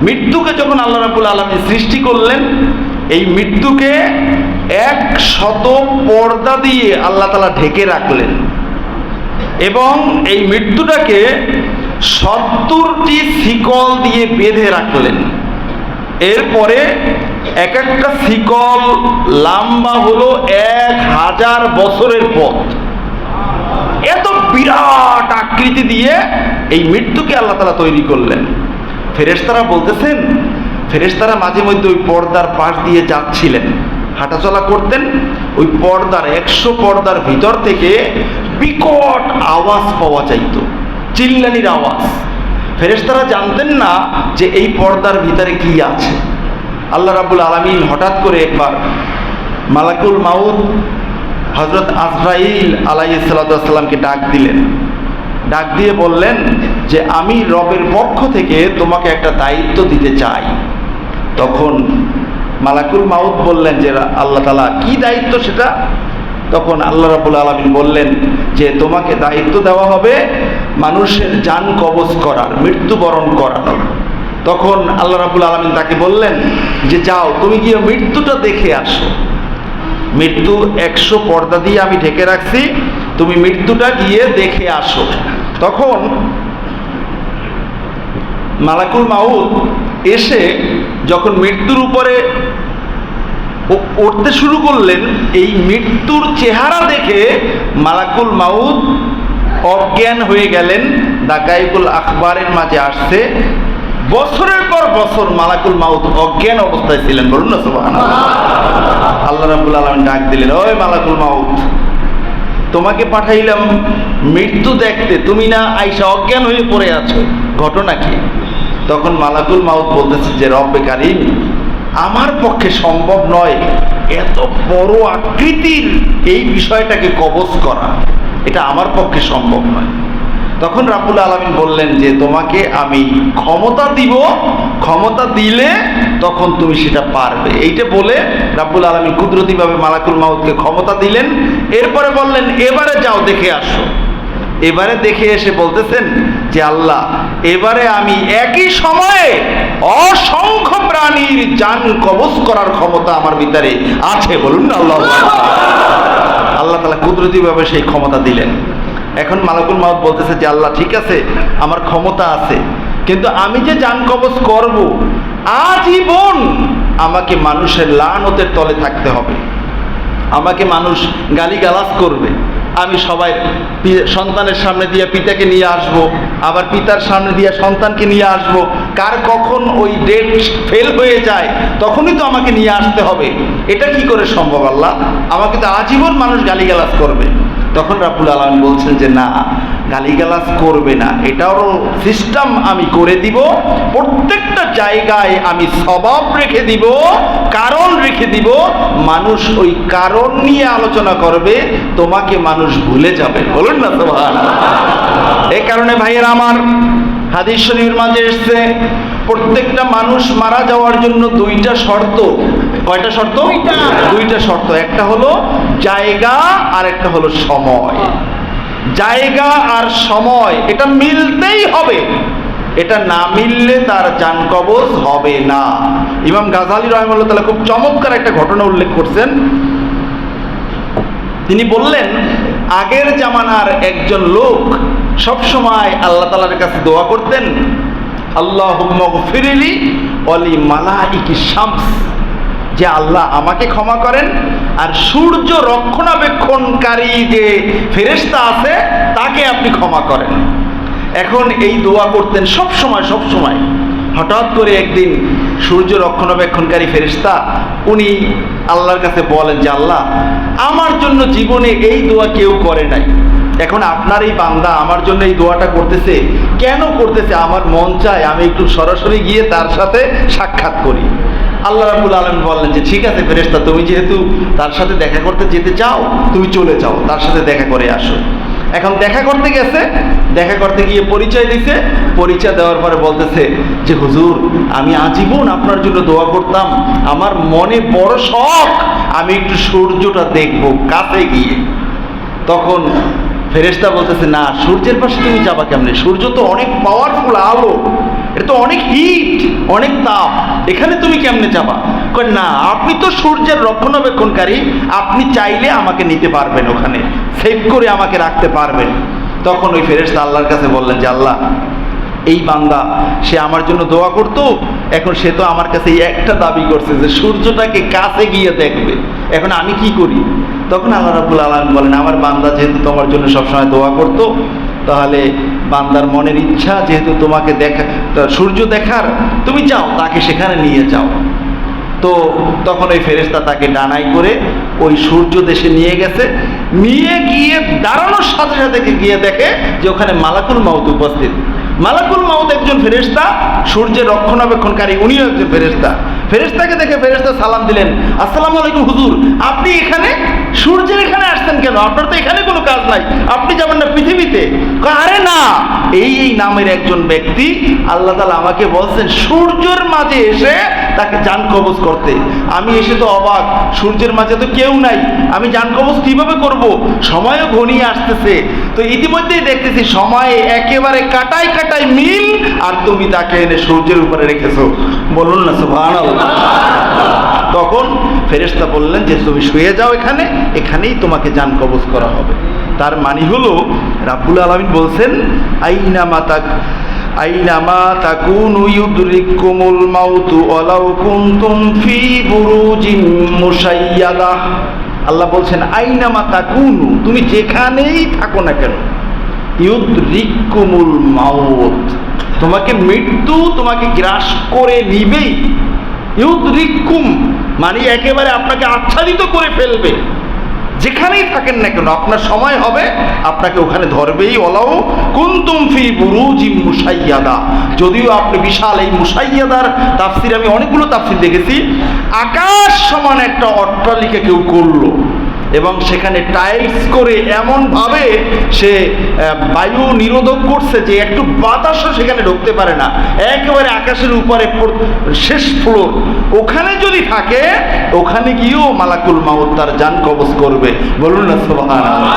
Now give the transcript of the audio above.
মৃত্যুকে যখন আল্লাহ রাব্বুল আলামিন সৃষ্টি করলেন, এই মৃত্যুকে 100 পর্দা দিয়ে আল্লাহ তাআলা ঢেকে রাখলেন এবং এই মৃত্যুটাকে 70টি শিকল দিয়ে বেঁধে রাখলেন। এরপরে এক একটা শিকল লম্বা হলো 1000 বছরের পথ। এত বিরাট আকৃতি দিয়ে এই মৃত্যুকে আল্লাহ তাআলা তৈরি করলেন। ফেরেশতারা বলতেছেন, ফেরেশতারা মাঝে মধ্যে ওই পর্দার পাশ দিয়ে যাচ্ছিলেন, হাঁটাচলা করতেন। ওই পর্দার 100 পর্দার ভিতর থেকে বিকট আওয়াজ পাওয়া যাইত, চিল্লানির আওয়াজ। ফেরেশতারা জানতেন না যে এই পর্দার ভিতরে কি আছে। আল্লাহ রাব্বুল আলামিন হঠাৎ করে একবার মালাকুল মাউত হযরত আজরাইল আলাইহিস সালাতু ওয়াস সালামকে ডাক দিলেন। ডাক দিয়ে বললেন যে আমি রবের পক্ষ থেকে তোমাকে একটা দায়িত্ব দিতে চাই। তখন মালাকুল মাউত বললেন যে আল্লাহ তাআলা কি দায়িত্ব সেটা? তখন আল্লাহ রাব্বুল আলামিন বললেন যে তোমাকে দায়িত্ব দেওয়া হবে মানুষের জান কবজ করার, মৃত্যুবরণ করানোর। তখন আল্লাহ রাব্বুল আলামিন তাকে বললেন যে যাও তুমি গিয়ে মৃত্যুটা দেখে আসো। মৃত্যু 100 পর্দা দিয়ে আমি ঢেকে রাখছি, তুমি মৃত্যুটা গিয়ে দেখে আসো। তখন মালাকুল মাউত এসে যখন মৃত্যুর উপরে উঠতে শুরু করলেন, এই মৃত্যুর চেহারা দেখে মালাকুল মাউত অজ্ঞান হয়ে গেলেন। দাকাইকুল আখবারের মাঝে আসছে বছরের পর বছর মালাকুল মাউত অজ্ঞান অবস্থায় ছিলেন। বলুন না সুবহানাল্লাহ। আল্লাহ রাব্বুল আলামিন ডাক দিলেন, ওই মালাকুল মাউত, তোমাকে পাঠাইলাম মৃত্যু দেখতে, তুমি না আইসা অজ্ঞান হয়ে পড়ে আছো, ঘটনা কি? তখন মালাকুল মাউত বলতেছে যে রব্বে কারীম, আমার পক্ষে সম্ভব নয় এত বড় আকৃতির এই বিষয়টাকে কবজ করা, এটা আমার পক্ষে সম্ভব নয়। তখন রাব্বুল আলামিন বললেন যে তোমাকে আমি ক্ষমতা দিব, ক্ষমতা দিলে তখন তুমি সেটা পারবে। এইটা বলে রাব্বুল আলামিন কুদরতিভাবে মালাকুল মাউতকে ক্ষমতা দিলেন। এরপরে বললেন এবারে যাও দেখে আসো। এবারে দেখে এসে বলতেছেন যে আল্লাহ, এবারে আমি একই সময়ে অসংখ্য প্রাণীর জান কবজ করার ক্ষমতা আমার ভিতরে আছে। বলুন না আল্লাহ। আল্লাহ তাআলা কুদরতিভাবে সেই ক্ষমতা দিলেন। এখন মালাকুল মাউত বলতেছে যে আল্লাহ ঠিক আছে, আমার ক্ষমতা আছে, কিন্তু আমি যে জান কবজ করব আজীবন আমাকে মানুষের লানতের তলে থাকতে হবে। আমাকে মানুষ গালিগালাজ করবে, আমি সবাই সন্তানের সামনে দিয়ে পিতাকে নিয়ে আসব, আবার পিতার সামনে দিয়ে সন্তানকে নিয়ে আসব। কার কখন ওই ডেট ফেল হয়ে যায় তখনই তো আমাকে নিয়ে আসতে হবে। এটা কি করে সম্ভব আল্লাহ? আমাকে তো আজীবন মানুষ গালিগালাজ করবে। তখন রাব্বুল আলামিন বলছেন যে না, গালিগালাজ করবে না, এটারও সিস্টেম আমি করে দিব। প্রত্যেকটা জায়গায় আমি সবাব রেখে দিব, কারণ রেখে দিব। মানুষ ওই কারণ নিয়ে আলোচনা করবে, তোমাকে মানুষ ভুলে যাবে। বলুন না সুবহানাল্লাহ। এই কারণে ভাইয়েরা আমার, হাদিস শরীফের মাঝে এসেছে প্রত্যেকটা মানুষ মারা যাওয়ার জন্য 2টা শর্ত। কয়টা শর্ত? 2টা শর্ত। একটা হলো জায়গা আর একটা হলো সময়। জায়গা আর সময় এটা মিলতেই হবে, এটা না মিললে তার জান কবজ হবে না। ইমাম গাজালি রাহিমাহুল্লাহ তাআলা খুব চমৎকার একটা ঘটনা উল্লেখ করছেন। তিনি বললেন আগের জামানার একজন লোক সব সময় আল্লাহ তাআলার কাছে দোয়া করতেন, আল্লাহুম্মা গফিরলি ওয়ালি মালাইকিশ শামস, যে আল্লাহ আমাকে ক্ষমা করেন আর সূর্য রক্ষণাবেক্ষণকারী যে ফেরেশতা আছে তাকে আপনি ক্ষমা করেন। এখন এই দোয়া করতেন সব সময়। হঠাৎ করে একদিন সূর্য রক্ষণাবেক্ষণকারী ফেরেশতা উনি আল্লাহর কাছে বলেন যে আল্লাহ, আমার জন্য জীবনে এই দোয়া কেউ করে নাই, এখন আপনার এই বান্দা আমার জন্য এই দোয়াটা করতেছে, কেন করতেছে? আমার মন চায় আমি একটু সরাসরি গিয়ে তার সাথে সাক্ষাৎ করি। আল্লাহ রাব্বুল আলামিন বললেন যে ঠিক আছে ফেরেশতা, তুমি যেহেতু তার সাথে দেখা করতে যেতে চাও, তুমি চলে যাও, তার সাথে দেখা করে আসো। এখন দেখা করতে গেছে, দেখা করতে গিয়ে পরিচয় দিছে। পরিচয় দেওয়ার পরে বলতেছে যে হুজুর, আমি আজীবন আপনার জন্য দোয়া করতাম, আমার মনে বড় শখ আমি একটু সূর্যটা দেখবো কাছে গিয়ে। তখন ফেরেশতা বলতেছে না, সূর্যের পাশে তুমি যাবা কেমনে? সূর্য তো অনেক পাওয়ারফুল আলো, এটা তো অনেক হিট, অনেক তাপ, এখানে তুমি কেমনে যাবা? কয় না, আপনি তো সূর্যের রক্ষণাবেক্ষণকারী, আপনি চাইলে আমাকে নিতে পারবেন, ওখানে সেভ করে আমাকে রাখতে পারবেন। তখন ওই ফেরেশতা আল্লাহর কাছে বললেন যে আল্লাহ, এই বান্দা সে আমার জন্য দোয়া করতো, এখন সে তো আমার কাছে একটা দাবি করছে যে সূর্যটাকে কাছে গিয়ে দেখবে, এখন আমি কি করি? তখন আল্লাহ রাব্বুল আলামিন বলেন, আমার বান্দা যেহেতু তোমার জন্য সবসময় দোয়া করতো, তাহলে বান্দার মনের ইচ্ছা যেহেতু তোমাকে দেখা, সূর্য দেখার, তুমি যাও তাকে সেখানে নিয়ে যাও। তো তখন ওই ফেরেশতা তাকে ডানায় করে ওই সূর্য দেশে নিয়ে গেছে, নিয়ে গিয়ে দাঁড়ানোর সাথে সাথে গিয়ে দেখে যে ওখানে মালাকুল মাউত উপস্থিত। মালাকুল মাউত একজন ফেরেশতা, সূর্যের রক্ষণাবেক্ষণকারী উনিও একজন ফেরেশতা। ফেরেশতাকে দেখে ফেরেশতা সালাম দিলেন, আসসালামু আলাইকুম হুজুর, আপনি এখানে সূর্যের এখানে আসছেন কেন? আপনার তো এখানে কোনো কাজ নাই, আপনি যাবেন না পৃথিবীতে? আরে না, এই নামের একজন ব্যক্তি আল্লাহ তাআলা আমাকে বলছেন সূর্যের মাঝে এসে তাকে জান কবজ করতে। আমি এসে তো অবাক, সূর্যের মাঝে তো কেউ নাই, আমি জান কবজ কিভাবে করব? সময়ও ঘনিয়ে আসতেছে, তো ইতিমধ্যেই দেখতেছি সময়ে একেবারে কাটায় কাটায় মিল, আর তুমি তাকে এনে সূর্যের উপরে রেখেছো। বলুন না সুবহানাল্লাহ। তখন ফেরেশতা বললেন যে তুমি শুয়ে যাও, এখানেই তোমাকে জান কবজ করা হবে। তার মানে হলো রাব্বুল আলামিন বলছেন, আইনামা তাকুনু ইউদরিকুমুল মাউতু ওয়ালাউ কুনতুম ফি বুরুজিন মুশাইয়াদা। আল্লাহ বলছেন আইনামা তাকুনু, তুমি যেখানেই থাকো না কেন, ইউদরিকুমুল মাউত, তোমাকে মৃত্যু তোমাকে গ্রাস করে নিবেই। ইউদরিকুম মানে একেবারে আপনাকে আচ্ছাদিত করে ফেলবে, যেখানেই থাকেন না কেন আপনার সময় হবে, আপনাকে ওখানে ধরবেই। ওয়ালাউ কুনতুম ফি বুরুজিম মুশাইয়াদা, যদিও আপনি বিশাল, এই মুশাইয়াদার তাফসির আমি অনেকগুলো তাফসির দেখেছি, আকাশ সমান একটা অট্টালিকা কেউ করলো এবং সেখানে টাইলস করে এমনভাবে সে বায়ু নিরোধক করছে যে একটু বাতাসও সেখানে ঢুকতে পারে না, একেবারে আকাশের উপরে শেষ ফ্লোর, ওখানে যদি থাকে ওখানে গিয়েও মালাকুল মাউত তার জান কবজ করবে। বলুন না সুবহানাল্লাহ।